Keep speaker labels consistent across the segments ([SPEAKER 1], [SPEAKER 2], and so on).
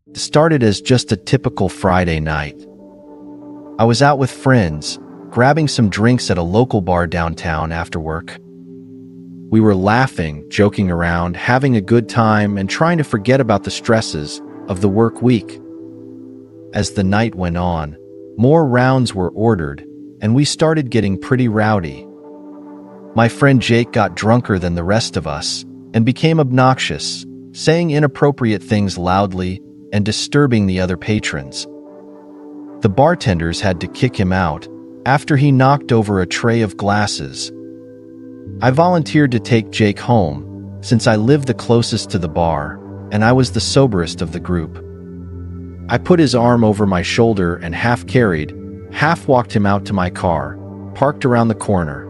[SPEAKER 1] It started as just a typical Friday night. I was out with friends, grabbing some drinks at a local bar downtown after work. We were laughing, joking around, having a good time, and trying to forget about the stresses of the work week. As the night went on, more rounds were ordered, and we started getting pretty rowdy. My friend Jake got drunker than the rest of us and became obnoxious, saying inappropriate things loudly and disturbing the other patrons. The bartenders had to kick him out after he knocked over a tray of glasses. I volunteered to take Jake home, since I lived the closest to the bar, and I was the soberest of the group. I put his arm over my shoulder and half carried, half walked him out to my car, parked around the corner.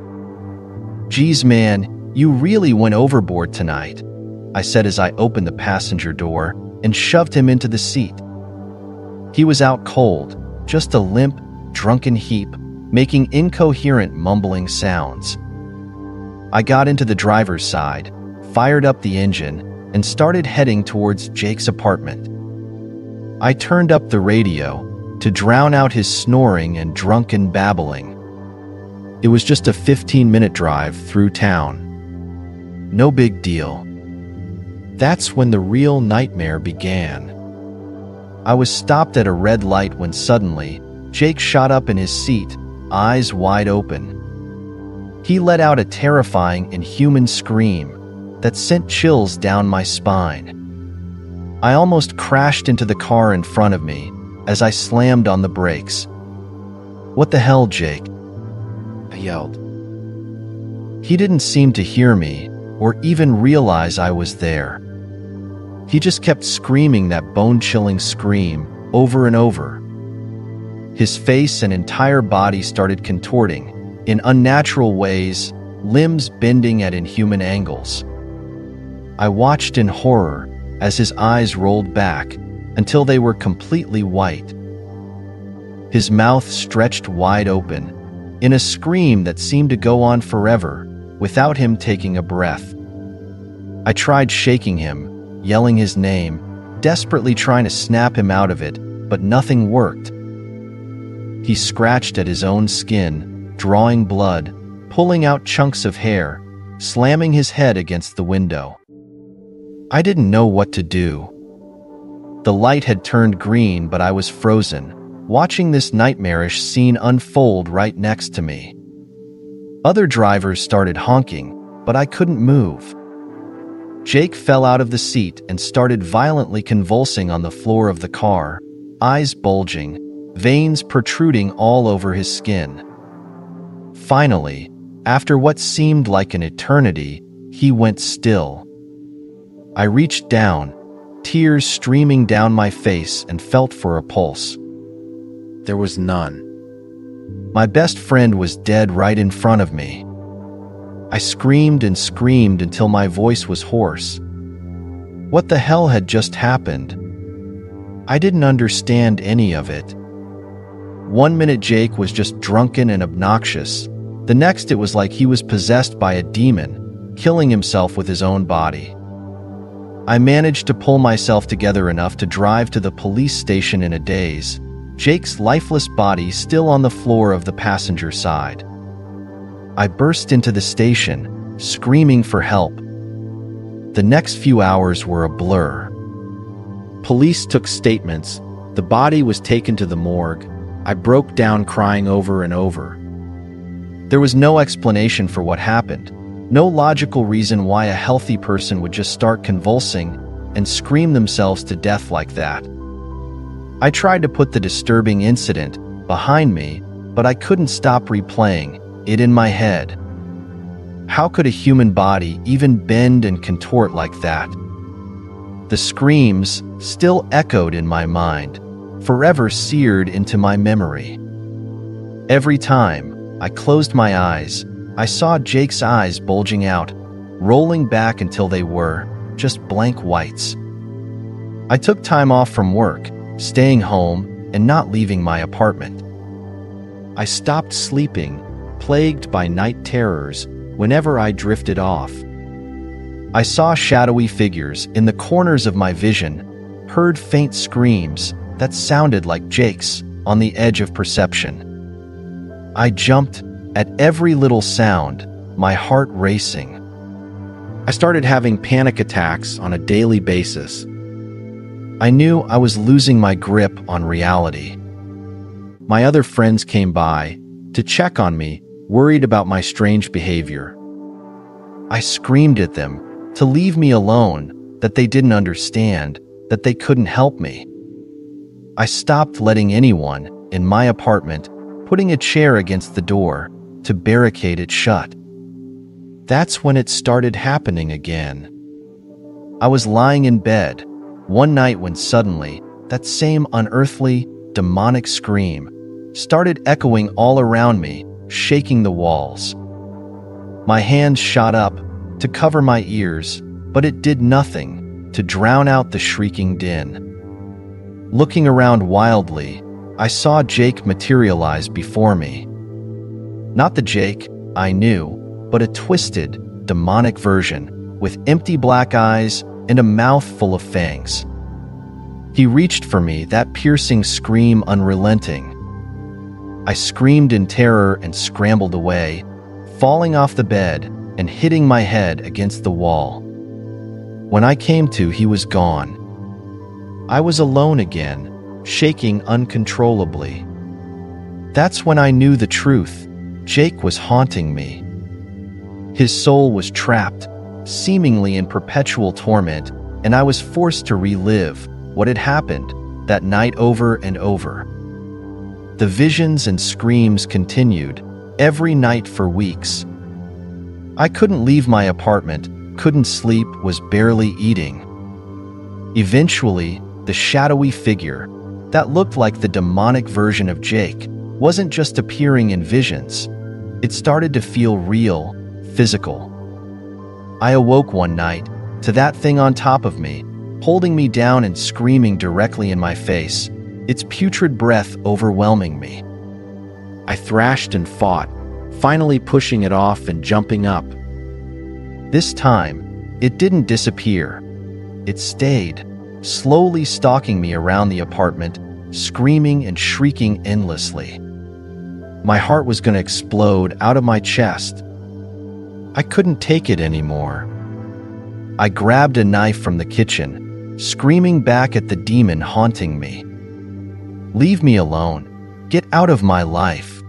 [SPEAKER 1] "Geez, man, you really went overboard tonight," I said as I opened the passenger door and shoved him into the seat. He was out cold, just a limp, drunken heap, making incoherent mumbling sounds. I got into the driver's side, fired up the engine, and started heading towards Jake's apartment. I turned up the radio to drown out his snoring and drunken babbling. It was just a 15-minute drive through town. No big deal. That's when the real nightmare began. I was stopped at a red light when suddenly, Jake shot up in his seat, eyes wide open. He let out a terrifying, inhuman scream that sent chills down my spine. I almost crashed into the car in front of me as I slammed on the brakes. "What the hell, Jake?" I yelled. He didn't seem to hear me or even realize I was there. He just kept screaming that bone-chilling scream over and over. His face and entire body started contorting in unnatural ways, limbs bending at inhuman angles. I watched in horror as his eyes rolled back until they were completely white. His mouth stretched wide open in a scream that seemed to go on forever without him taking a breath. I tried shaking him, yelling his name, desperately trying to snap him out of it, but nothing worked. He scratched at his own skin, drawing blood, pulling out chunks of hair, slamming his head against the window. I didn't know what to do. The light had turned green, but I was frozen, watching this nightmarish scene unfold right next to me. Other drivers started honking, but I couldn't move. Jake fell out of the seat and started violently convulsing on the floor of the car, eyes bulging, veins protruding all over his skin. Finally, after what seemed like an eternity, he went still. I reached down, tears streaming down my face, and felt for a pulse. There was none. My best friend was dead right in front of me. I screamed and screamed until my voice was hoarse. What the hell had just happened? I didn't understand any of it. One minute Jake was just drunken and obnoxious. The next it was like he was possessed by a demon, killing himself with his own body. I managed to pull myself together enough to drive to the police station in a daze, Jake's lifeless body still on the floor of the passenger side. I burst into the station, screaming for help. The next few hours were a blur. Police took statements. The body was taken to the morgue. I broke down crying over and over. There was no explanation for what happened, no logical reason why a healthy person would just start convulsing and scream themselves to death like that. I tried to put the disturbing incident behind me, but I couldn't stop replaying it in my head. How could a human body even bend and contort like that? The screams still echoed in my mind, forever seared into my memory. Every time I closed my eyes, I saw Jake's eyes bulging out, rolling back until they were just blank whites. I took time off from work, staying home and not leaving my apartment. I stopped sleeping, plagued by night terrors whenever I drifted off. I saw shadowy figures in the corners of my vision, heard faint screams that sounded like Jake's on the edge of perception. I jumped at every little sound, my heart racing. I started having panic attacks on a daily basis. I knew I was losing my grip on reality. My other friends came by to check on me, worried about my strange behavior. I screamed at them to leave me alone, that they didn't understand, that they couldn't help me. I stopped letting anyone in my apartment putting a chair against the door to barricade it shut. That's when it started happening again. I was lying in bed one night when suddenly that same unearthly, demonic scream started echoing all around me, shaking the walls. My hands shot up to cover my ears, but it did nothing to drown out the shrieking din. Looking around wildly, I saw Jake materialize before me. Not the Jake I knew, but a twisted, demonic version with empty black eyes and a mouth full of fangs. He reached for me, that piercing scream unrelenting. I screamed in terror and scrambled away, falling off the bed and hitting my head against the wall. When I came to, he was gone. I was alone again, shaking uncontrollably. That's when I knew the truth. Jake was haunting me. His soul was trapped, seemingly in perpetual torment, and I was forced to relive what had happened that night over and over. The visions and screams continued every night for weeks. I couldn't leave my apartment, couldn't sleep, was barely eating. Eventually, the shadowy figure that looked like the demonic version of Jake wasn't just appearing in visions. It started to feel real, physical. I awoke one night to that thing on top of me, holding me down and screaming directly in my face, its putrid breath overwhelming me. I thrashed and fought, finally pushing it off and jumping up. This time, it didn't disappear. It stayed, slowly stalking me around the apartment, screaming and shrieking endlessly. My heart was going to explode out of my chest. I couldn't take it anymore. I grabbed a knife from the kitchen, screaming back at the demon haunting me. "Leave me alone. Get out of my life."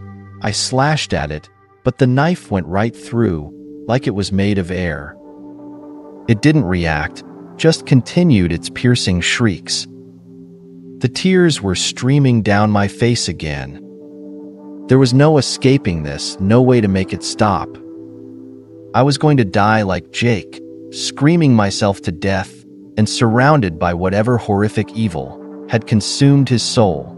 [SPEAKER 1] I slashed at it, but the knife went right through, like it was made of air. It didn't react, just continued its piercing shrieks. The tears were streaming down my face again. There was no escaping this, no way to make it stop. I was going to die like Jake, screaming myself to death and surrounded by whatever horrific evil had consumed his soul.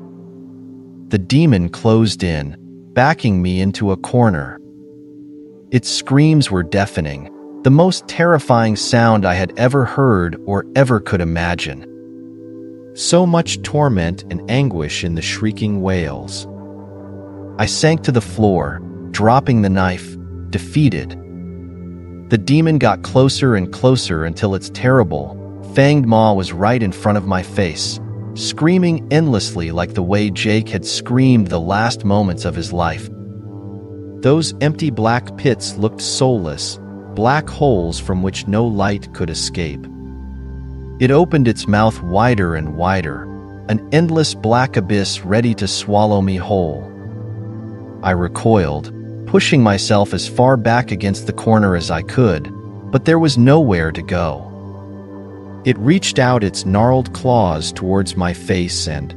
[SPEAKER 1] The demon closed in, backing me into a corner. Its screams were deafening, the most terrifying sound I had ever heard or ever could imagine. So much torment and anguish in the shrieking wails. I sank to the floor, dropping the knife, defeated. The demon got closer and closer until its terrible, fanged maw was right in front of my face, screaming endlessly like the way Jake had screamed the last moments of his life. Those empty black pits looked soulless, black holes from which no light could escape. It opened its mouth wider and wider, an endless black abyss ready to swallow me whole. I recoiled, pushing myself as far back against the corner as I could, but there was nowhere to go. It reached out its gnarled claws towards my face and,